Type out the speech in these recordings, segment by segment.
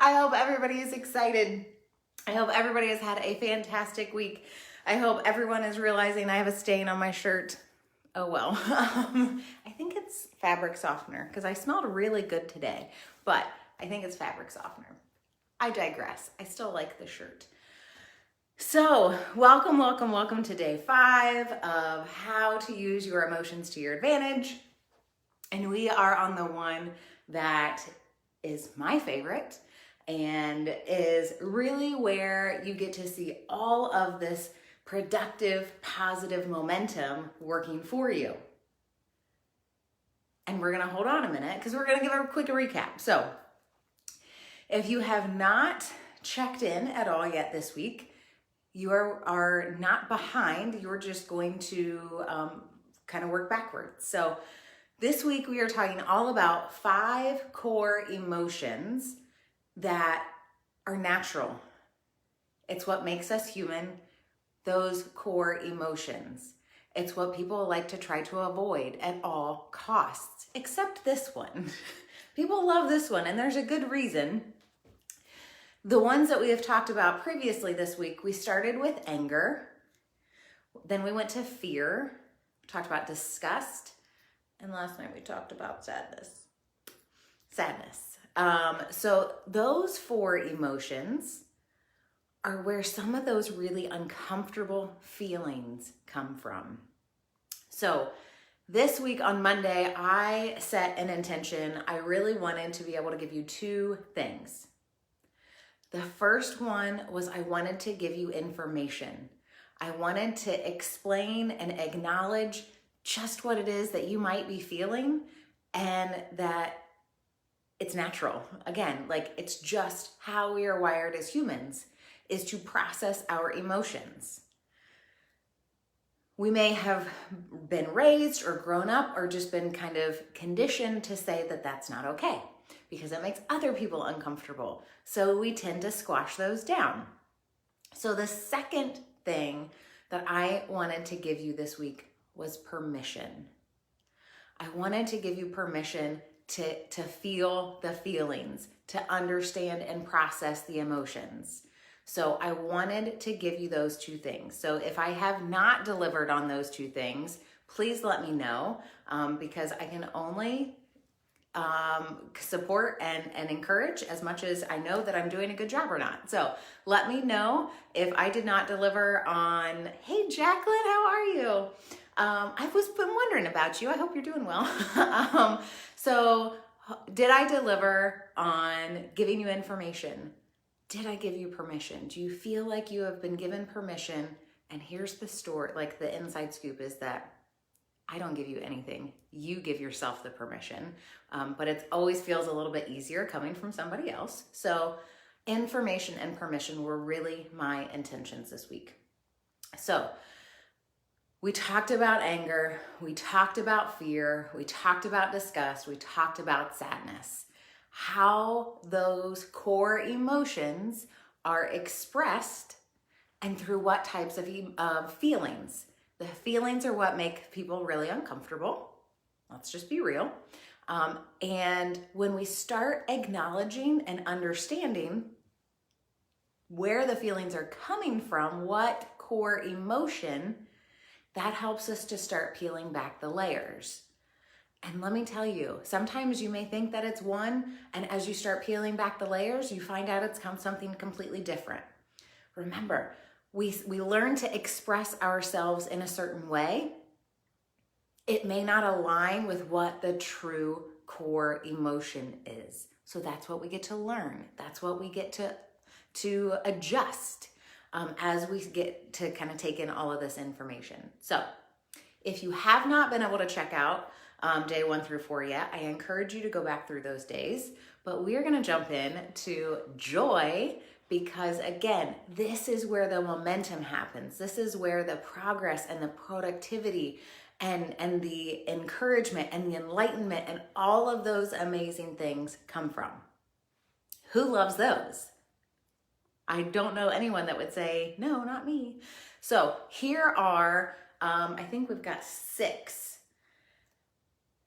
I hope everybody is excited. I hope everybody has had a fantastic week. I hope everyone is realizing I have a stain on my shirt. Oh well. I think it's fabric softener because I smelled really good today, but I think it's fabric softener. I digress. I still like the shirt. So welcome to day 5 of how to use your emotions to your advantage. And we are on the one that is my favorite and is really where you get to see all of this productive, positive momentum working for you. And we're gonna hold on a minute because we're gonna give a quick recap. So if you have not checked in at all yet this week, you are not behind. You're just going to kind of work backwards. So this week we are talking all about 5 core emotions that are natural. It's what makes us human, those core emotions. It's what people like to try to avoid at all costs, except this one. People love this one, and there's a good reason. The ones that we have talked about previously this week, we started with anger, then we went to fear, talked about disgust, and last night we talked about sadness. So those 4 emotions are where some of those really uncomfortable feelings come from. So this week on Monday, I set an intention. I really wanted to be able to give you 2 things. The first one was I wanted to give you information. I wanted to explain and acknowledge just what it is that you might be feeling and that it's natural. Again, like it's just how we are wired as humans, is to process our emotions. We may have been raised or grown up or just been kind of conditioned to say that that's not okay because it makes other people uncomfortable. So we tend to squash those down. So the second thing that I wanted to give you this week was permission. I wanted to give you permission to feel the feelings, to understand and process the emotions. So I wanted to give you those 2 things. So if I have not delivered on those 2 things, please let me know because I can only support and encourage as much as I know that I'm doing a good job or not. So let me know if I did not deliver on, hey Jacqueline, how are you? I've been wondering about you. I hope you're doing well. So did I deliver on giving you information? Did I give you permission? Do you feel like you have been given permission? And here's the story, like the inside scoop is that I don't give you anything. You give yourself the permission. But it always feels a little bit easier coming from somebody else. So information and permission were really my intentions this week. So we talked about anger, we talked about fear, we talked about disgust, we talked about sadness. How those core emotions are expressed and through what types of feelings. The feelings are what make people really uncomfortable. Let's just be real. And when we start acknowledging and understanding where the feelings are coming from, what core emotion, that helps us to start peeling back the layers. And let me tell you, sometimes you may think that it's one, and as you start peeling back the layers, you find out it's something completely different. Remember, we learn to express ourselves in a certain way. It may not align with what the true core emotion is. So that's what we get to learn. That's what we get to adjust as we get to kind of take in all of this information. So if you have not been able to check out day 1 through 4 yet, I encourage you to go back through those days. But we are going to jump in to joy because, again, this is where the momentum happens. This is where the progress and the productivity and the encouragement and the enlightenment and all of those amazing things come from. Who loves those? I don't know anyone that would say, no, not me. So here are, I think we've got 6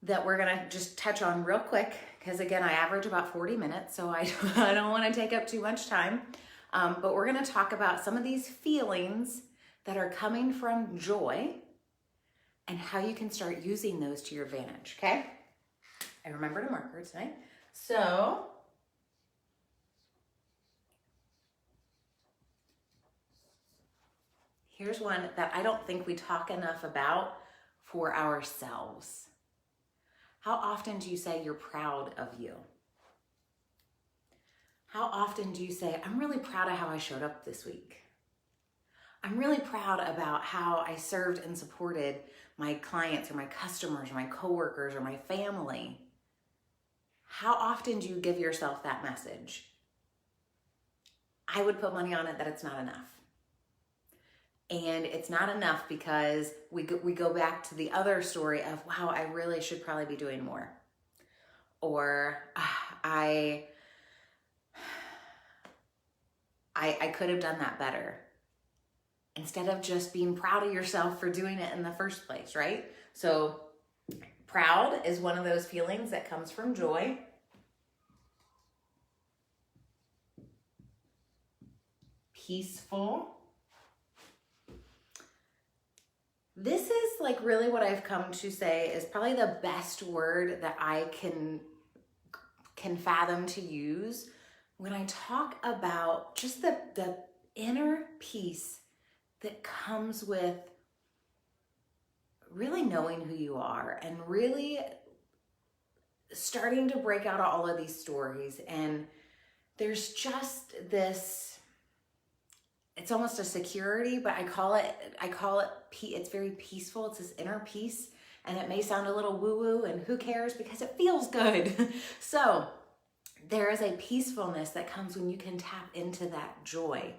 that we're gonna just touch on real quick because again, I average about 40 minutes, so I don't want to take up too much time. But we're going to talk about some of these feelings that are coming from joy and how you can start using those to your advantage, okay? I remembered a marker tonight. So, here's one that I don't think we talk enough about for ourselves. How often do you say you're proud of you? How often do you say, I'm really proud of how I showed up this week? I'm really proud about how I served and supported my clients or my customers or my coworkers or my family. How often do you give yourself that message? I would put money on it that it's not enough. And it's not enough because we go back to the other story of, wow, I really should probably be doing more. Or I could have done that better. Instead of just being proud of yourself for doing it in the first place, right? So proud is one of those feelings that comes from joy. Peaceful. This is like really what I've come to say is probably the best word that I can fathom to use when I talk about just the inner peace that comes with really knowing who you are and really starting to break out of all of these stories. And there's just this, it's almost a security, but I call it, it's very peaceful. It's this inner peace, and it may sound a little woo-woo, and who cares, because it feels good. So there is a peacefulness that comes when you can tap into that joy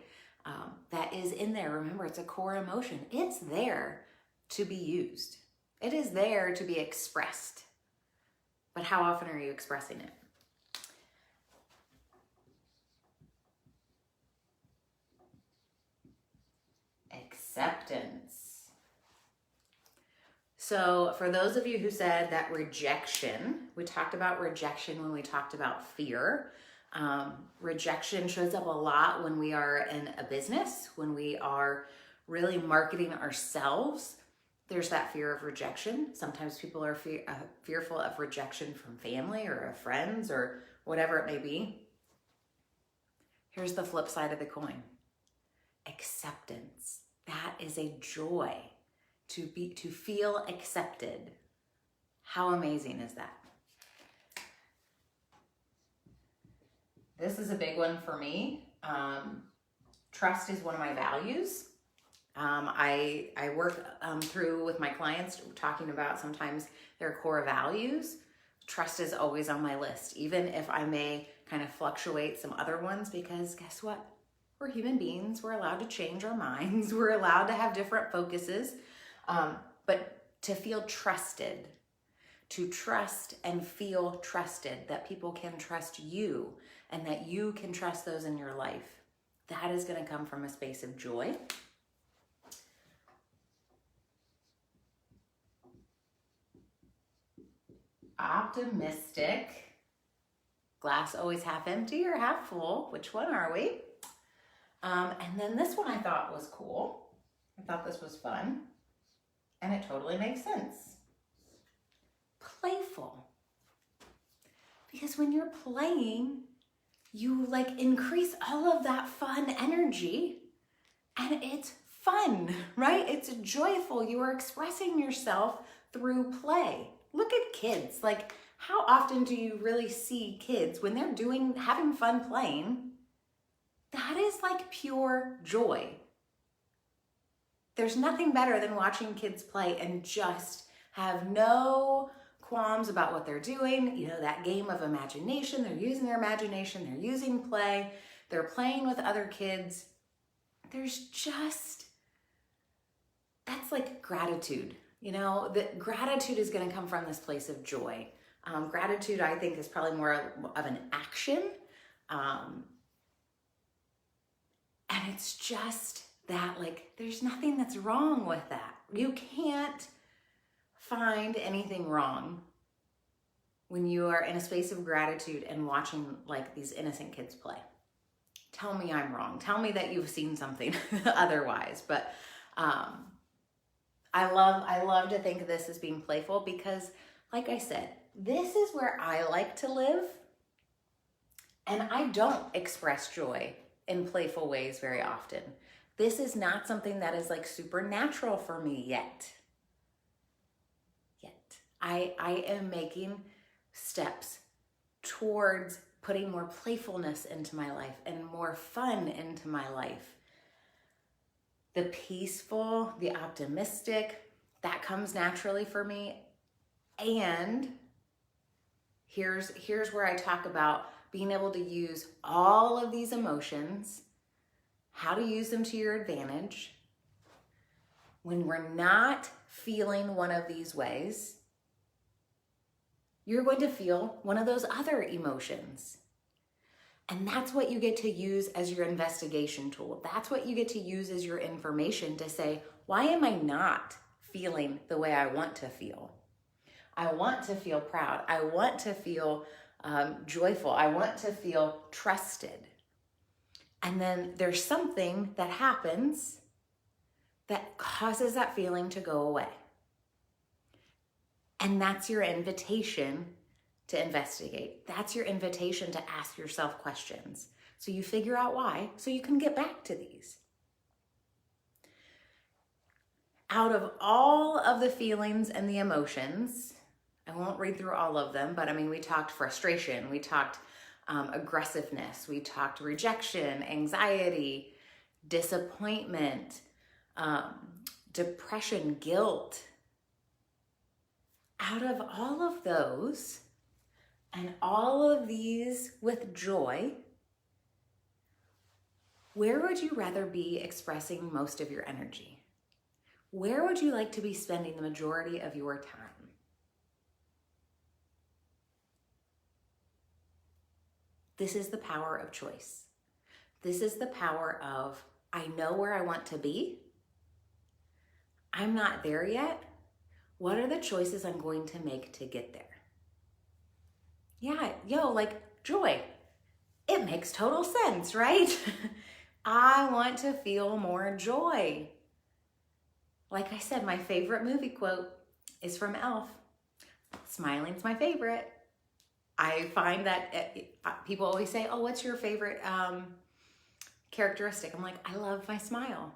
that is in there. Remember, it's a core emotion. It's there to be used. It is there to be expressed. But how often are you expressing it? Acceptance. So for those of you who said that rejection, we talked about rejection when we talked about fear. Rejection shows up a lot when we are in a business, when we are really marketing ourselves. There's that fear of rejection. Sometimes people are fearful of rejection from family or of friends or whatever it may be. Here's the flip side of the coin. Acceptance. That is a joy to feel accepted. How amazing is that? This is a big one for me. Trust is one of my values. I work through with my clients talking about sometimes their core values. Trust is always on my list, even if I may kind of fluctuate some other ones, because guess what? We're human beings. We're allowed to change our minds. We're allowed to have different focuses. But to feel trusted, to trust and feel trusted, that people can trust you and that you can trust those in your life, that is going to come from a space of joy. Optimistic. Glass always half empty or half full. Which one are we? And then this one I thought was cool. I thought this was fun. And it totally makes sense. Playful. Because when you're playing, you like increase all of that fun energy, and it's fun, right? It's joyful. You are expressing yourself through play. Look at kids. Like, how often do you really see kids when they're having fun playing? That is like pure joy. There's nothing better than watching kids play and just have no qualms about what they're doing. You know, that game of imagination. They're using their imagination. They're using play. They're playing with other kids. There's just, that's like gratitude. You know, that gratitude is going to come from this place of joy. Gratitude, I think, is probably more of an action. And it's just that, like, there's nothing that's wrong with that. You can't find anything wrong when you are in a space of gratitude and watching like these innocent kids play. Tell me I'm wrong. Tell me that you've seen something otherwise. But I love to think of this as being playful because, like I said, this is where I like to live. And I don't express joy in playful ways very often. This is not something that is like supernatural for me yet. I am making steps towards putting more playfulness into my life and more fun into my life. The peaceful, the optimistic, that comes naturally for me. And here's where I talk about being able to use all of these emotions, how to use them to your advantage. When we're not feeling one of these ways, you're going to feel one of those other emotions. And that's what you get to use as your investigation tool. That's what you get to use as your information to say, why am I not feeling the way I want to feel? I want to feel proud. I want to feel joyful. I want to feel trusted. And then there's something that happens that causes that feeling to go away. And that's your invitation to investigate. That's your invitation to ask yourself questions. So you figure out why, so you can get back to these. Out of all of the feelings and the emotions, I won't read through all of them, but I mean, we talked frustration, we talked aggressiveness, we talked rejection, anxiety, disappointment, depression, guilt. Out of all of those and all of these with joy, where would you rather be expressing most of your energy? Where would you like to be spending the majority of your time? This is the power of choice. This is the power of, I know where I want to be. I'm not there yet. What are the choices I'm going to make to get there? Yeah, like joy. It makes total sense, right? I want to feel more joy. Like I said, my favorite movie quote is from Elf. Smiling's my favorite. I find that people always say, oh, what's your favorite characteristic? I'm like, I love my smile.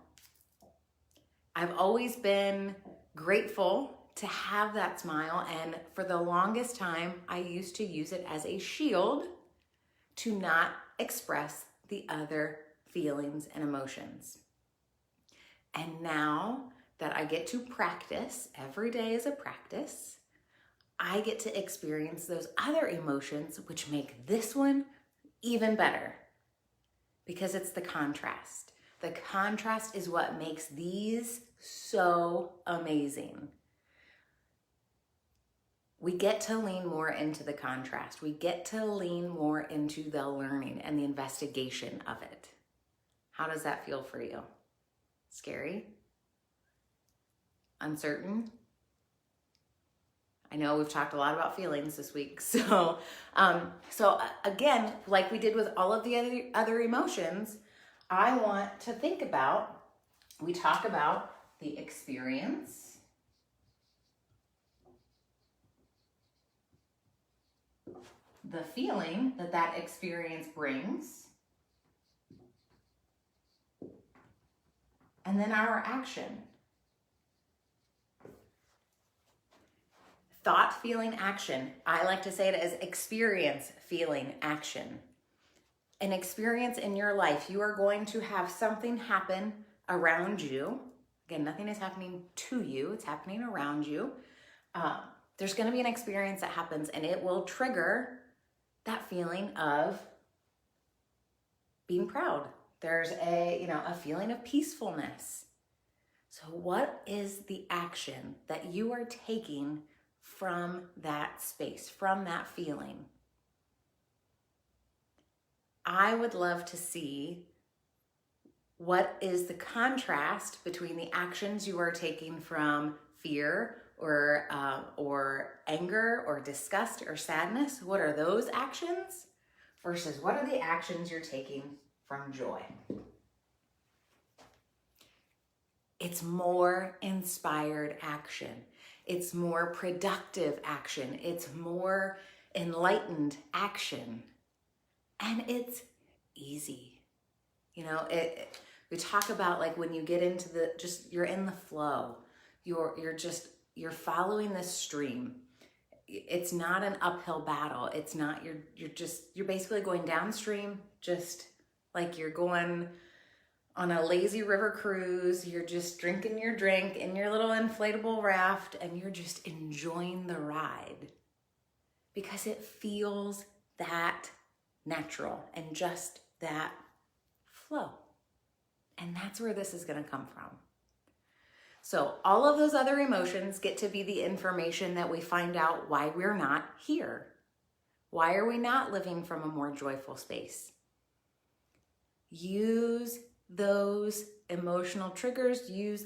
I've always been grateful to have that smile, and for the longest time, I used to use it as a shield to not express the other feelings and emotions. And now that I get to practice, every day is a practice, I get to experience those other emotions, which make this one even better because it's the contrast. The contrast is what makes these so amazing. We get to lean more into the contrast. We get to lean more into the learning and the investigation of it. How does that feel for you? Scary? Uncertain? I know we've talked a lot about feelings this week. So again, like we did with all of the other emotions, I want to think about, we talk about the experience, the feeling that experience brings, and then our action. Thought, feeling, action. I like to say it as experience, feeling, action. An experience in your life, you are going to have something happen around you. Again, nothing is happening to you, it's happening around you. There's going to be an experience that happens, and it will trigger that feeling of being proud. There's a feeling of peacefulness. So what is the action that you are taking from that space, from that feeling? I would love to see what is the contrast between the actions you are taking from fear or anger or disgust or sadness? What are those actions versus what are the actions you're taking from joy? It's more inspired action. It's more productive action. It's more enlightened action. And it's easy. You know, we talk about like when you get into you're in the flow. You're following this stream. It's not an uphill battle. It's not, you're basically going downstream, just like you're going on a lazy river cruise. You're just drinking your drink in your little inflatable raft and you're just enjoying the ride because it feels that natural and just that flow. And that's where this is going to come from. So all of those other emotions get to be the information that we find out why we're not here. Why are we not living from a more joyful space? Use those emotional triggers, use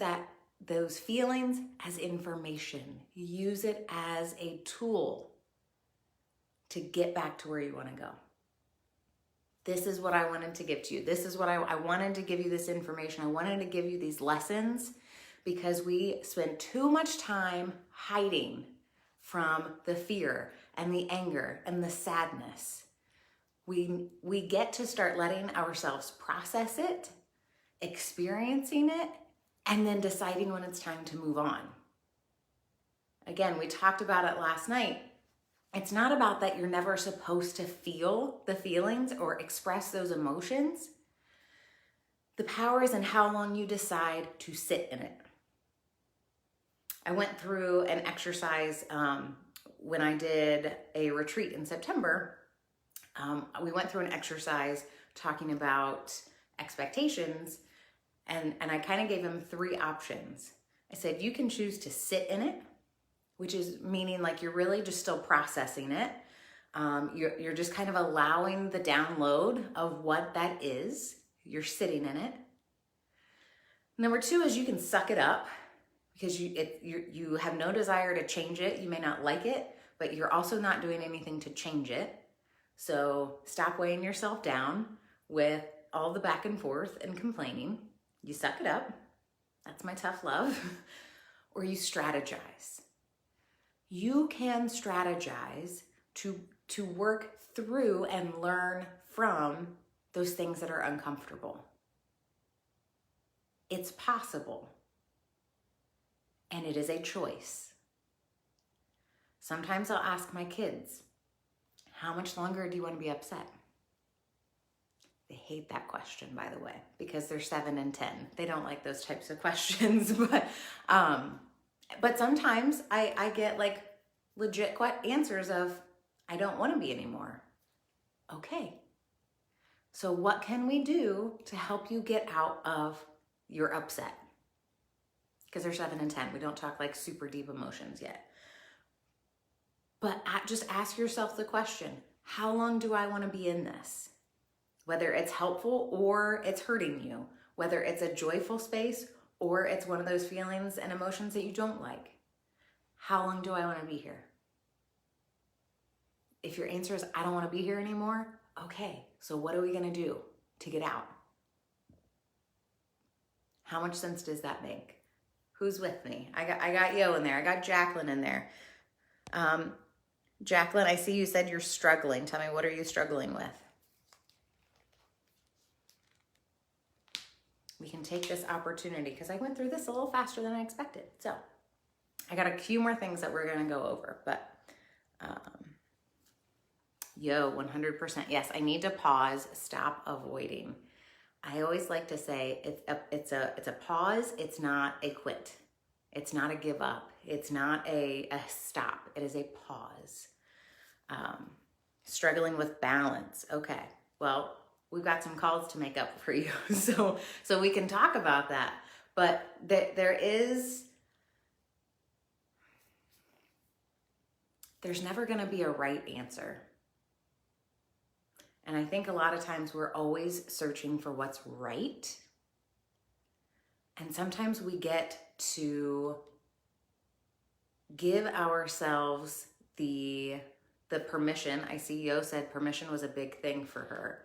those feelings as information. Use it as a tool to get back to where you want to go. This is what I wanted to give to you. This is what I wanted to give you, this information. I wanted to give you these lessons because we spend too much time hiding from the fear and the anger and the sadness. We get to start letting ourselves process it, experiencing it, and then deciding when it's time to move on. Again, we talked about it last night. It's not about that you're never supposed to feel the feelings or express those emotions. The power is in how long you decide to sit in it. I went through an exercise when I did a retreat in September. We went through an exercise talking about expectations, and I kind of gave him 3 options. I said, you can choose to sit in it, which is meaning like you're really just still processing it. You're just kind of allowing the download of what that is. You're sitting in it. Number 2 is you can suck it up because you have no desire to change it. You may not like it, but you're also not doing anything to change it. So stop weighing yourself down with all the back and forth and complaining. You suck it up. That's my tough love. Or you strategize. You can strategize to work through and learn from those things that are uncomfortable. It's possible. And it is a choice. Sometimes I'll ask my kids, how much longer do you want to be upset? They hate that question, by the way, because they're 7 and 10. They don't like those types of questions. But sometimes I get like legit answers of, I don't want to be anymore. Okay. So what can we do to help you get out of your upset? Because they're 7 and 10. We don't talk like super deep emotions yet. But just ask yourself the question, how long do I want to be in this? Whether it's helpful or it's hurting you, whether it's a joyful space or it's one of those feelings and emotions that you don't like. How long do I want to be here? If your answer is, I don't want to be here anymore, okay, so what are we going to do to get out? How much sense does that make? Who's with me? I got Yo in there. I got Jacqueline in there. Jacqueline, I see you said you're struggling. Tell me, what are you struggling with? We can take this opportunity because I went through this a little faster than I expected. So I got a few more things that we're going to go over, but Yo, 100%. Yes, I need to pause, stop avoiding. I always like to say it's a pause. It's not a quit. It's not a give up. It's not a stop. It is a pause. Struggling with balance. Okay. Well, we've got some calls to make up for you. So we can talk about that. But there's never going to be a right answer. And I think a lot of times we're always searching for what's right. And sometimes we get to give ourselves the permission. I see Yo said permission was a big thing for her.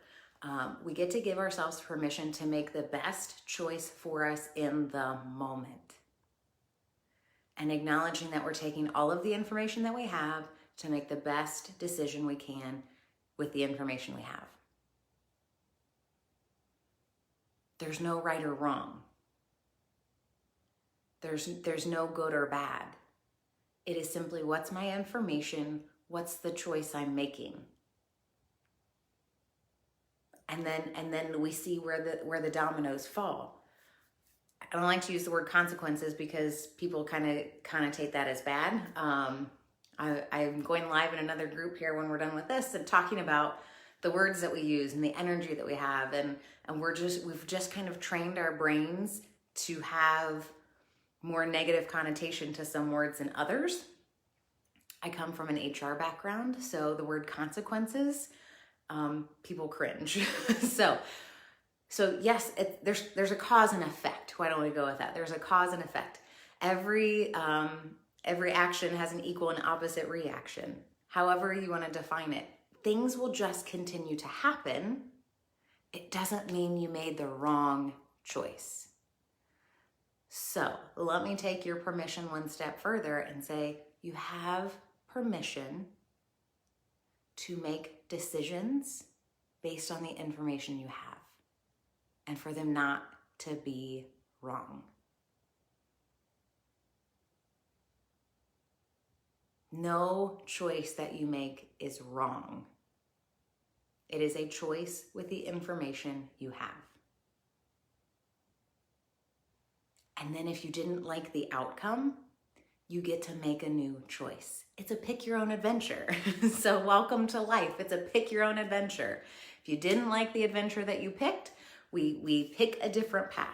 We get to give ourselves permission to make the best choice for us in the moment. And acknowledging that we're taking all of the information that we have to make the best decision we can with the information we have. There's no right or wrong. There's no good or bad. It is simply, what's my information? What's the choice I'm making? And then we see where the dominoes fall. I don't like to use the word consequences because people kind of connotate that as bad. I'm going live in another group here when we're done with this and talking about the words that we use and the energy that we have, and we've just kind of trained our brains to have more negative connotation to some words than others. I come from an HR background, so the word consequences, people cringe. So yes, there's a cause and effect. Why don't we go with that? There's a cause and effect. Every action has an equal and opposite reaction. However you want to define it. Things will just continue to happen. It doesn't mean you made the wrong choice. So let me take your permission one step further and say you have permission to make decisions based on the information you have, and for them not to be wrong. No choice that you make is wrong. It is a choice with the information you have. And then if you didn't like the outcome, you get to make a new choice. It's a pick your own adventure. So welcome to life. It's a pick your own adventure. If you didn't like the adventure that you picked, we pick a different path.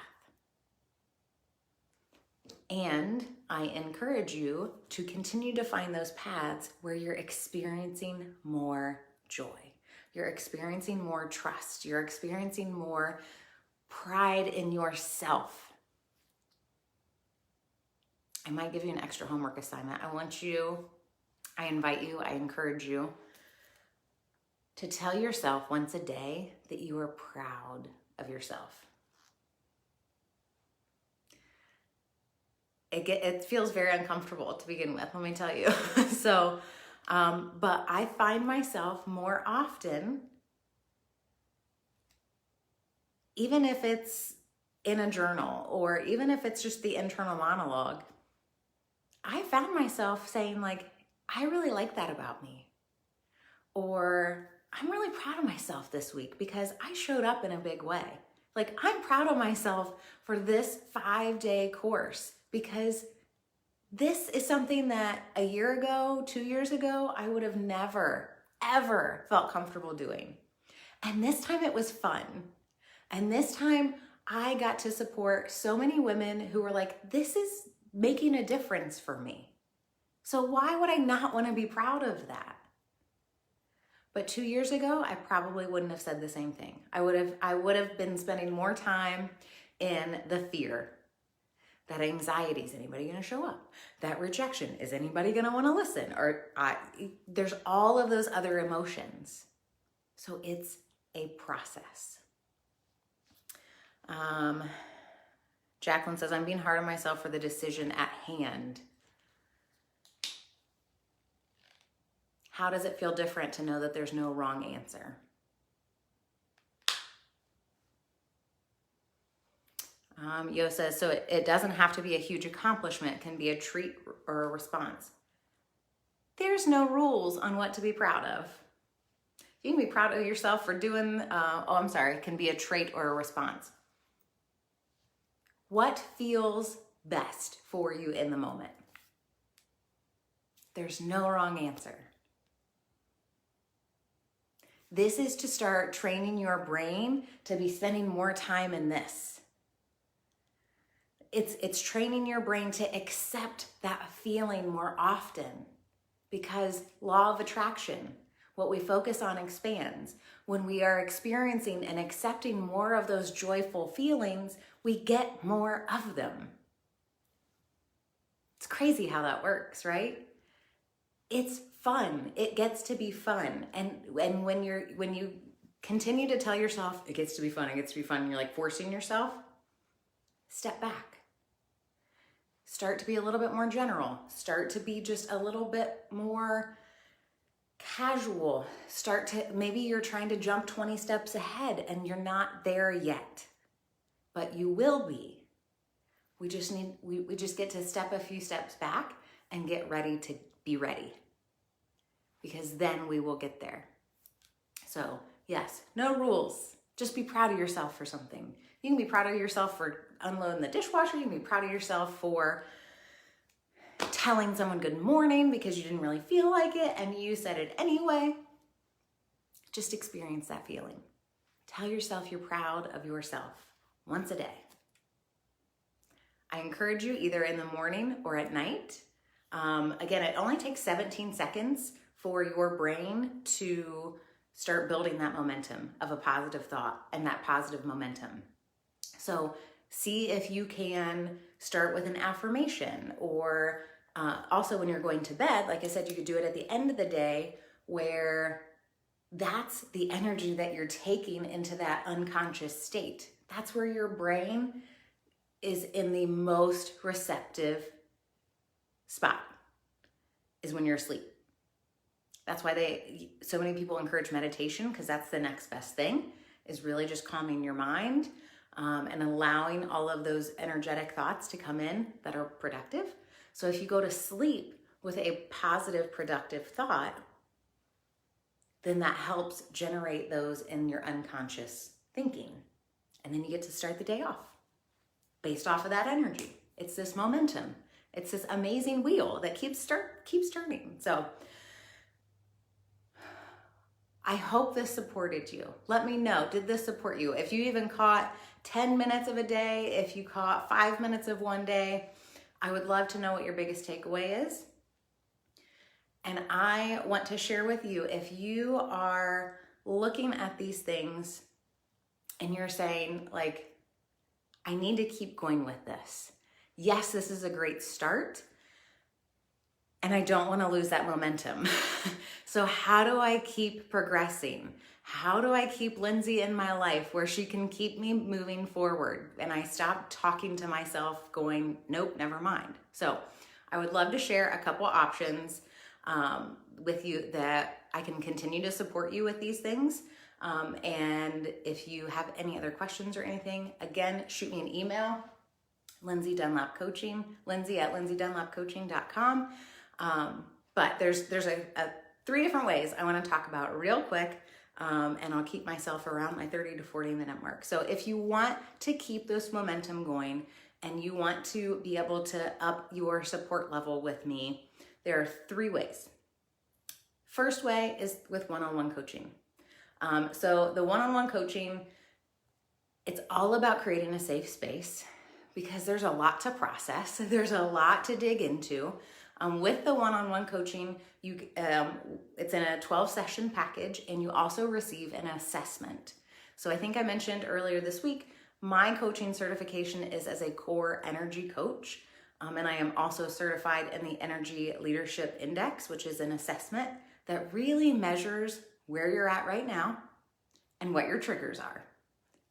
And I encourage you to continue to find those paths where you're experiencing more joy. You're experiencing more trust. You're experiencing more pride in yourself. I might give you an extra homework assignment. I invite you, I encourage you to tell yourself once a day that you are proud of yourself. It feels very uncomfortable to begin with, let me tell you. But I find myself more often, even if it's in a journal or even if it's just the internal monologue, I found myself saying like, I really like that about me. Or I'm really proud of myself this week because I showed up in a big way. Like, I'm proud of myself for this 5-day course because this is something that a year ago, 2 years ago, I would have never, ever felt comfortable doing. And this time it was fun. And this time I got to support so many women who were like, this is making a difference for me. So why would I not want to be proud of that? But 2 years ago, I probably wouldn't have said the same thing. I would have been spending more time in the fear. That anxiety, is anybody going to show up? That rejection, is anybody going to want to listen? There's all of those other emotions. So it's a process. Jacqueline says, I'm being hard on myself for the decision at hand. How does it feel different to know that there's no wrong answer? Yo says, so it doesn't have to be a huge accomplishment. It can be a treat or a response. There's no rules on what to be proud of. You can be proud of yourself for doing, it can be a trait or a response. What feels best for you in the moment? There's no wrong answer. This is to start training your brain to be spending more time in this. It's training your brain to accept that feeling more often, because law of attraction, what we focus on expands. When we are experiencing and accepting more of those joyful feelings, we get more of them. It's crazy how that works, right? It's fun. It gets to be fun. And when you continue to tell yourself it gets to be fun, and you're like forcing yourself, step back. Start to be a little bit more general. Start to be just a little bit more casual. Maybe you're trying to jump 20 steps ahead and you're not there yet, but you will be. We just get to step a few steps back and get ready to be ready, because then we will get there. So yes, no rules. Just be proud of yourself for something. You can be proud of yourself for unloading the dishwasher. You can be proud of yourself for telling someone good morning because you didn't really feel like it and you said it anyway. Just experience that feeling. Tell yourself you're proud of yourself once a day. I encourage you either in the morning or at night. Again, it only takes 17 seconds for your brain to start building that momentum of a positive thought and that positive momentum. So see if you can start with an affirmation, or also when you're going to bed, like I said, you could do it at the end of the day, where that's the energy that you're taking into that unconscious state. That's where your brain is in the most receptive spot, is when you're asleep. That's why so many people encourage meditation, because that's the next best thing, is really just calming your mind and allowing all of those energetic thoughts to come in that are productive. So if you go to sleep with a positive, productive thought, then that helps generate those in your unconscious thinking. And then you get to start the day off based off of that energy. It's this momentum. It's this amazing wheel that keeps turning. So I hope this supported you. Let me know, did this support you? If you even caught 10 minutes of a day, if you caught 5 minutes of one day, I would love to know what your biggest takeaway is. And I want to share with you, if you are looking at these things and you're saying, like, I need to keep going with this. Yes, this is a great start, and I don't want to lose that momentum. So how do I keep progressing? How do I keep Lindsay in my life where she can keep me moving forward and I stop talking to myself going, nope, never mind. So I would love to share a couple options with you that I can continue to support you with these things. And if you have any other questions or anything, again, shoot me an email, Lindsay Dunlap Coaching, lindsay@lindsaydunlapcoaching.com. But there's 3 different ways I want to talk about real quick. And I'll keep myself around my 30 to 40 minute mark. So if you want to keep this momentum going and you want to be able to up your support level with me, there are 3 ways. First way is with one-on-one coaching. So the one-on-one coaching, it's all about creating a safe space, because there's a lot to process. There's a lot to dig into. With the one-on-one coaching, it's in a 12-session package, and you also receive an assessment. So I think I mentioned earlier this week, my coaching certification is as a core energy coach, and I am also certified in the Energy Leadership Index, which is an assessment that really measures where you're at right now and what your triggers are.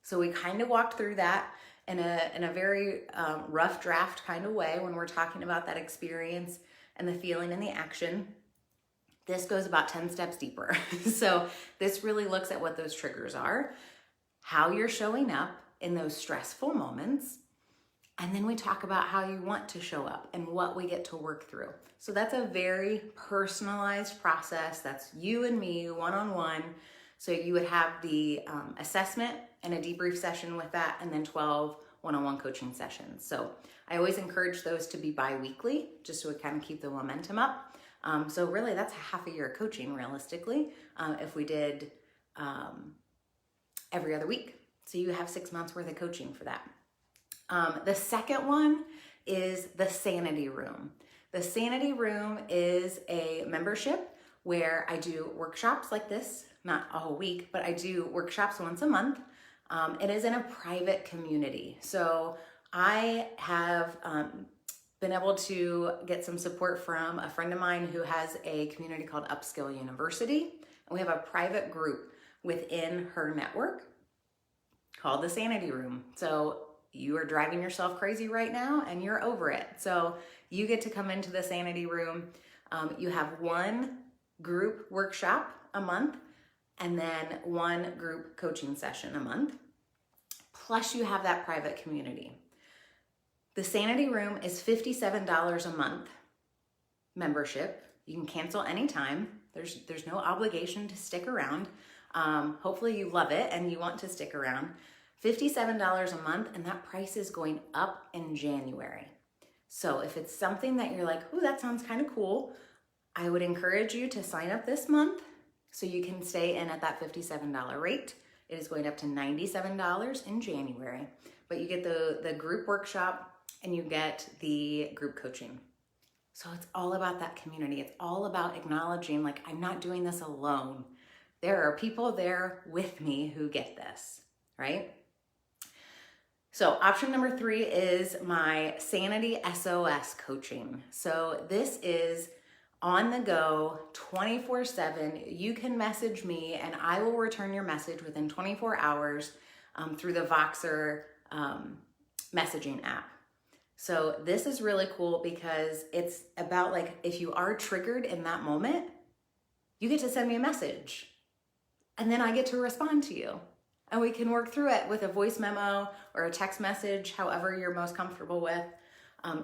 So we kind of walked through that in a very rough draft kind of way when we're talking about that experience and the feeling and the action. This goes about 10 steps deeper. So this really looks at what those triggers are, how you're showing up in those stressful moments, and then we talk about how you want to show up and what we get to work through. So that's a very personalized process. That's you and me, one-on-one. So you would have the assessment and a debrief session with that, and then 12 one-on-one coaching sessions. So I always encourage those to be bi-weekly, just so we kind of keep the momentum up. So really that's half a year of coaching realistically, if we did every other week. So you have 6 months worth of coaching for that. The second one is the Sanity Room. The Sanity Room is a membership where I do workshops like this, not a whole week, but I do workshops once a month. It is in a private community. So I have been able to get some support from a friend of mine who has a community called Upskill University. And we have a private group within her network called the Sanity Room. So you are driving yourself crazy right now and you're over it. So you get to come into the Sanity Room. You have one group workshop a month and then one group coaching session a month. Plus you have that private community. The Sanity Room is $57 a month membership. You can cancel anytime. There's no obligation to stick around. Hopefully you love it and you want to stick around. $57 a month, and that price is going up in January. So if it's something that you're like, ooh, that sounds kind of cool, I would encourage you to sign up this month so you can stay in at that $57 rate. It is going up to $97 in January, but you get the group workshop and you get the group coaching. So it's all about that community. It's all about acknowledging, like, I'm not doing this alone. There are people there with me who get this, right? So option number 3 is my Sanity SOS coaching. So this is on the go, 24/7. You can message me and I will return your message within 24 hours through the Voxer messaging app. So this is really cool because it's about, like, if you are triggered in that moment, you get to send me a message and then I get to respond to you. And we can work through it with a voice memo or a text message, however you're most comfortable with.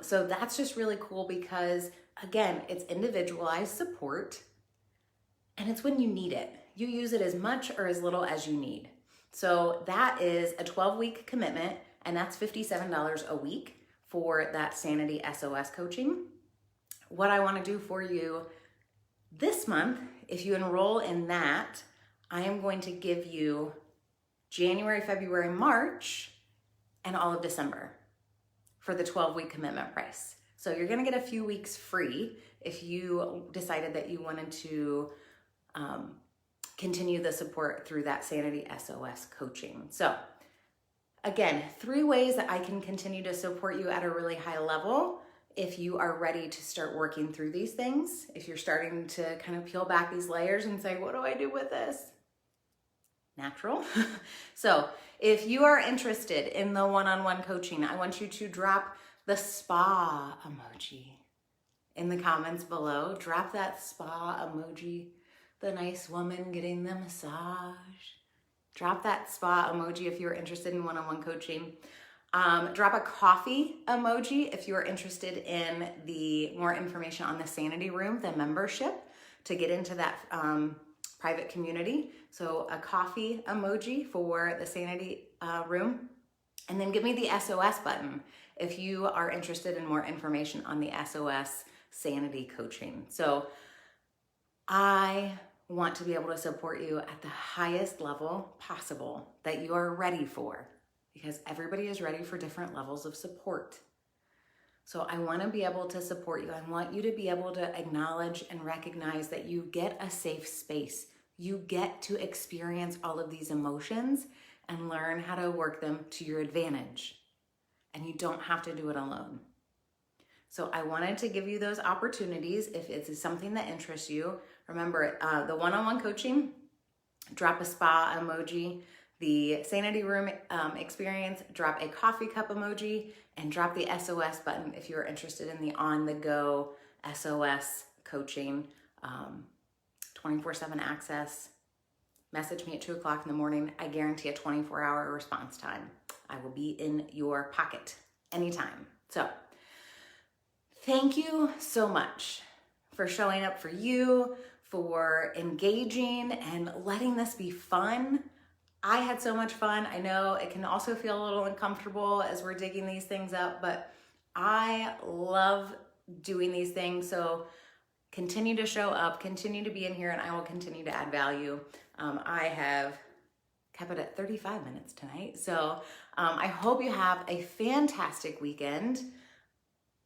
So that's just really cool because, again, it's individualized support and it's when you need it. You use it as much or as little as you need. So that is a 12-week commitment, and that's $57 a week for that Sanity SOS coaching. What I want to do for you this month, if you enroll in that, I am going to give you January, February, March, and all of December for the 12-week commitment price. So you're gonna get a few weeks free if you decided that you wanted to continue the support through that Sanity SOS coaching. So again, 3 ways that I can continue to support you at a really high level if you are ready to start working through these things, if you're starting to kind of peel back these layers and say, what do I do with this? Natural. So if you are interested in the one-on-one coaching, I want you to drop the spa emoji in the comments below. Drop that spa emoji, the nice woman getting the massage. Drop that spa emoji if you're interested in one-on-one coaching. Drop a coffee emoji if you're interested in the more information on the Sanity Room, the membership, to get into that private community. So a coffee emoji for the Sanity Room. And then give me the SOS button if you are interested in more information on the SOS Sanity coaching. So I want to be able to support you at the highest level possible that you are ready for, because everybody is ready for different levels of support. So I want to be able to support you. I want you to be able to acknowledge and recognize that you get a safe space. You get to experience all of these emotions and learn how to work them to your advantage. And you don't have to do it alone. So I wanted to give you those opportunities if it's something that interests you. Remember, the one-on-one coaching, drop a spa emoji. The Sanity Room experience, drop a coffee cup emoji, and drop the SOS button if you're interested in the on-the-go SOS coaching, 24/7 access. Message me at 2 o'clock in the morning. I guarantee a 24-hour response time. I will be in your pocket anytime. So thank you so much for showing up for you, for engaging and letting this be fun. I had so much fun. I know it can also feel a little uncomfortable as we're digging these things up, but I love doing these things. So continue to show up, continue to be in here, and I will continue to add value. I have kept it at 35 minutes tonight. So I hope you have a fantastic weekend.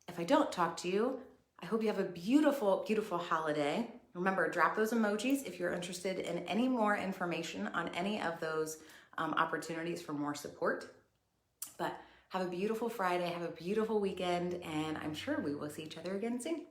If I don't talk to you, I hope you have a beautiful, beautiful holiday. Remember, drop those emojis if you're interested in any more information on any of those opportunities for more support. But Have a beautiful Friday. Have a beautiful weekend. And I'm sure we will see each other again soon.